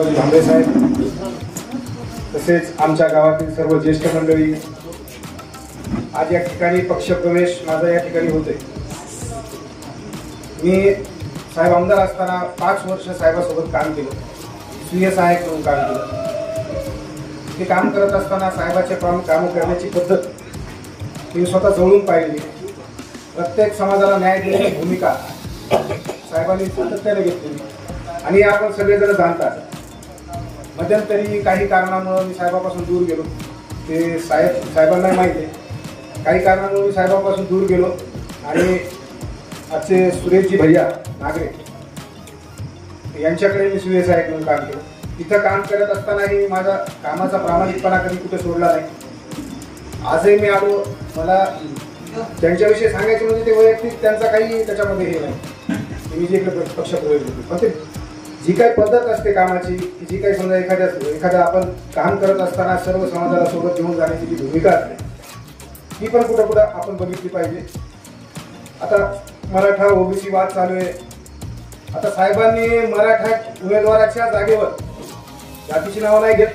बसवराज भांबरे साहेब तसेच आमच्या गावातील सर्व ज्येष्ठ मंडळी, आज या ठिकाणी पक्षप्रवेश माझा या ठिकाणी होते। मी साहेब आमदार असताना 5 वर्ष साहेबासोबत काम केलं, स्वीय सहाय्यक म्हणून काम केलं। ते काम करत असताना साहेबाचे काम करण्याची पद्धत मी स्वतः जवळून पाहिली। प्रत्येक समाजाला न्याय देण्याची भूमिका साहेबांनी सातत्याने घेतली आणि आपण सगळेजण जाणतात। मध्यंतरी काही कारणामुळे मी साहेबापासून दूर गेलो, ते साहेबांना माहिती आहे। काही कारणामुळे मी साहेबापासून दूर गेलो आणि आजचे सुरेशजी भैया नागरे यांच्याकडे मी स्वीय सहाय्यक म्हणून काम केलं। तिथं काम करत असतानाही माझा कामाचा प्रामाणिकपणा कधी कुठे सोडला नाही। आजही मी आलो, मला त्यांच्याविषयी सांगायचे म्हणजे ते वैयक्तिक त्यांचा काही त्याच्यामध्ये हे नाही, मी जे पक्षप्रवेश होतो, पण ते जी काही पद्धत असते कामाची, जी काही समजा एखाद्या आपण काम करत असताना सर्व समाजाला सोबत घेऊन जाण्याची जी भूमिका असते ती पण कुठं कुठं आपण बघितली पाहिजे। आता मराठा ओबीसी वाद चालू आहे। आता साहेबांनी मराठा उमेदवाराच्या जागेवर जातीची नावं नाही घेत,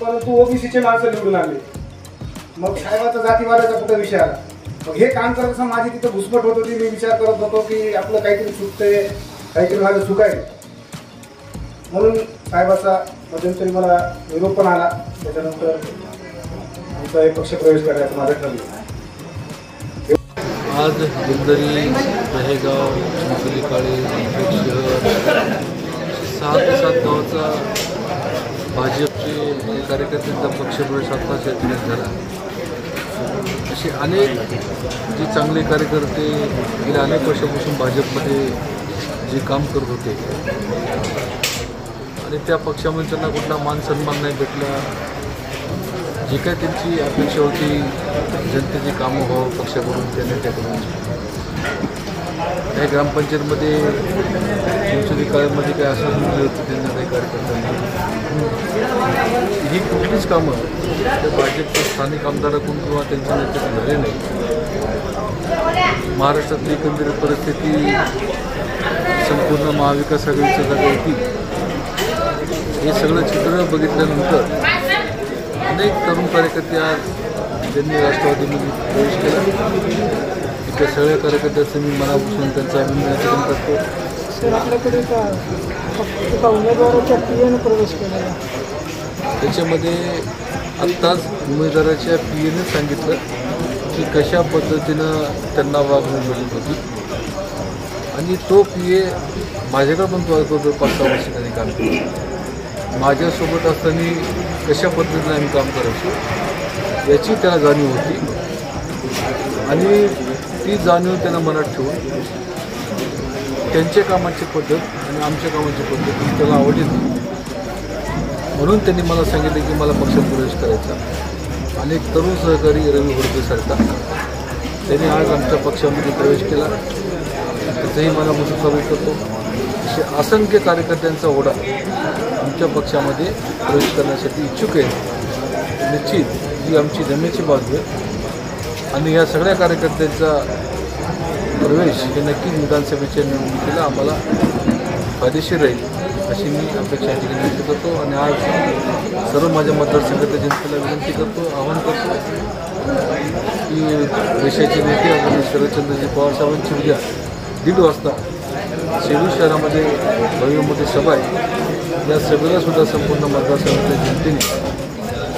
परंतु ओबीसीचे माणसं निवडून आणले। मग साहेबाचा जातीवादाचा कुठं विषय आला? मग हे काम करत असताना माझी तिथं घुसमट होत होती। मी विचार करत होतो की आपलं काहीतरी चुकतंय, काहीतरी माझं चुकाय, म्हणून साहेबाचा मध्यंतरी मला निरोप पण आला। त्याच्यानंतर आमचा एक पक्षप्रवेश करायचा माझं ठरलं। आज दिलदरी, दहेगाव, चिंचोली काळे, शहर 6 ते 7 गावाचा भाजपचे कार्यकर्त्यांचा पक्षप्रवेश आत्ताच या ठिकाणी झाला। असे अनेक जे चांगले कार्यकर्ते गेल्या अनेक वर्षापासून भाजपमध्ये जे काम करत होते आणि त्या पक्षामध्ये त्यांना कुठला मान सन्मान नाही भेटला। जी काय त्यांची अपेक्षा होती जनतेची कामं व्हावं पक्षाकडून, त्यांनी त्याकडून काही ग्रामपंचायतमध्ये चिंचोली काळेमध्ये काही असं मुलं होती त्यांना काही कार्यकर्त्यांना ही कुठलीच कामं त्या भाजपच्या स्थानिक आमदाराकडून किंवा त्यांच्या नेत्याकडून झाले नाही। महाराष्ट्रातली एकंदरीत परिस्थिती संपूर्ण महाविकास आघाडीच्या जागा होती। हे सगळं चित्र बघितल्यानंतर अनेक तरुण कार्यकर्ते आज ज्यांनी राष्ट्रवादीमध्ये प्रवेश केला, त्या सगळ्या कार्यकर्त्यांचं मी मनापासून त्यांचा अभिनंदन करतो। सर, आपल्याकडे उमेदवाराच्या पीएनं प्रवेश केला, त्याच्यामध्ये आत्ताच उमेदवाराच्या पीएने सांगितलं की कशा पद्धतीनं त्यांना वागणूक मिळत होती आणि तो पीए माझ्याकडे पण तो 5-6 वर्ष त्यांनी काम केलं। माझ्यासोबत असताना कशा पद्धतीने आम्ही काम करायचो याची त्याला जाणीव होती आणि ती जाणीव त्यांना मनात ठेवून त्यांच्या कामाची पद्धत आणि आमच्या कामाची पद्धत ही त्याला आवडली, म्हणून त्यांनी मला सांगितलं की मला पक्षात प्रवेश करायचा। अनेक तरुण सहकारी रवी होडकेसारखा त्यांनी आज आमच्या पक्षामध्ये प्रवेश केला, त्याचंही मला मस्त स्वागत करतो। असे असंख्य कार्यकर्त्यांचा ओढा आमच्या पक्षामध्ये प्रवेश करण्यासाठी इच्छुक आहे। निश्चित ही आमची जमेची बाजू आहे आणि या सगळ्या कार्यकर्त्यांचा प्रवेश हे नक्कीच विधानसभेच्या निवडणुकीला आम्हाला फायदेशीर राहील अशी मी अपेक्षा या ठिकाणी व्यक्त करतो आणि आज सर्व माझ्या मतदारसंघातल्या जनतेला विनंती करतो, आवाहन करतो की देशाचे नेते आदरणीय शरदचंद्रजी पवार साहेबांची उद्या 1:30 वाजता सेलू शहरामध्ये भव्य मोठी सभा आहे। या सभेला सुद्धा संपूर्ण मतदारसंघातल्या जनतेने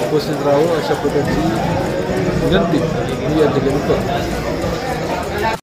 उपस्थित राहावं अशा प्रकारची विनंती मी या ठिकाणी करतो।